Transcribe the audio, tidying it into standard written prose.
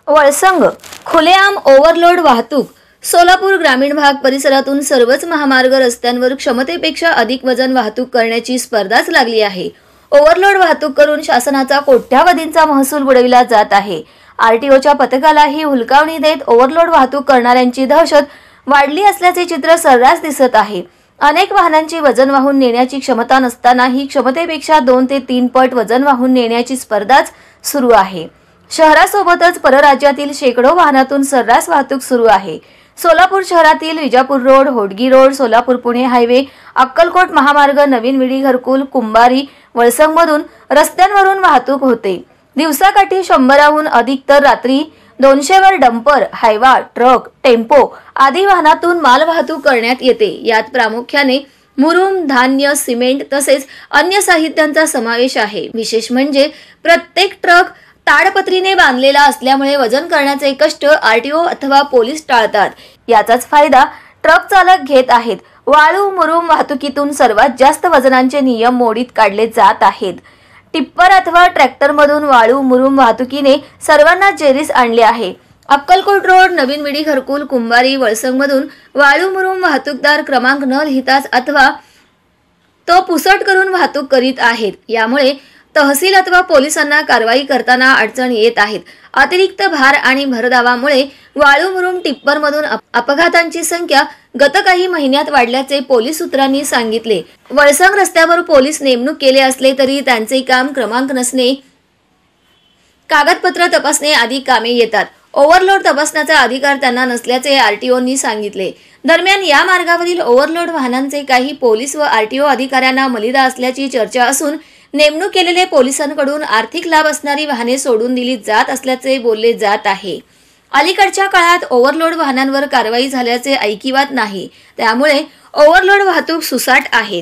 वळसंग खुलेआम ओव्हरलोड वाहतूक। सोलापूर ग्रामीण भाग परिसरातून सर्वच महामार्ग रस्त्यांवर क्षमतेपेक्षा अधिक वजन वाहतूक करण्याची स्पर्धाच लागली आहे। ओव्हरलोड वाहतूक करून शासनाचा कोट्यावधींचा महसूल बुडविला जात आहे। आरटीओच्या पथकालाही हुलकावणी देत ओव्हरलोड वाहतूक करणाऱ्यांची दहशत वाढली असल्याचे चित्र सर्रास दिसत आहे। अनेक वाहनांची वजन वाहून नेण्याची क्षमता नसतानाही क्षमतेपेक्षा 2 ते 3 पट वजन वाहून नेण्याची स्पर्धाच सुरू आहे। शहरासोबतच परराज्यातील शेकडो वाहनातून सर्रास वाहतूक सुरू आहे। सोलापूर शहरातील Vijapur road, Hodgi road, Solapur Pune highway, Akkalkot महामार्ग, नवीन विडी घरकुल, कुंभारी, वळसंगमधून रस्त्यांवरून वाहतूक होते। दिवसाकाठी 100हून अधिक तर रात्री 200 वर डंपर, हायवा, ट्रक, टेम्पो आदी वाहनातून माल वाहतूक करण्यात येते। यात प्रामुख्याने मुरुम, धान्य, सिमेंट तसेच अन्य साहित्यांचा समावेश आहे। विशेष म्हणजे प्रत्येक ट्रक ताडपत्रीने बांधलेला असल्यामुळे वजन करण्याचे कष्ट आरटीओ अथवा पोलीस टाळतात। याचाच फायदा ट्रक चालक घेत आहेत। वाळू, मुरुम वाहतुकीतून सर्वात जास्त वजनांचे नियम मोडीत काढले जात आहेत। टिप्पर अथवा ट्रॅक्टरमधून वाळू, मुरुम वाहतुकीने सर्वांना जेरीस आणले आहे। अक्कलकोट रोड, नवीन विडी घरकुल, कुंभारी, वळसंगमधून वाळू, मुरुम वाहतूकदार क्रमांक न लिहिताच अथवा तो पुसट करून वाहतूक करीत आहेत। यामुळे तहसील अथवा पोलिसांना कारवाई करताना अडचण येत आहेत। अतिरिक्त भार आणि भरधावामुळे वाळू, मुरुम टिप्परमधून अपघातांची संख्या गत काही महिन्यात वाढल्याचे पोलीस सूत्रांनी सांगितले। वळसंग रस्त्यावर पोलीस नेमणूक केले असले तरी त्यांचे काम क्रमांक नसणे, कागदपत्र तपासणे आदी कामे येतात। ओव्हरलोड तपासण्याचा अधिकार त्यांना नसल्याचे आरटीओनी सांगितले। दरम्यान या मार्गावरील ओव्हरलोड वाहनांचे काही पोलीस व आरटीओ अधिकाऱ्यांना मलिदा असल्याची चर्चा असून नेमणूक केलेले पोलिसांकडून आर्थिक लाभ असणारी वाहने सोडून दिली जात असल्याचे बोलले जात आहे। अलीकडच्या काळात ओव्हरलोड वाहनांवर कारवाई झाल्याचे ऐकिवात नाही, त्यामुळे ओव्हरलोड वाहतूक सुसाट आहे।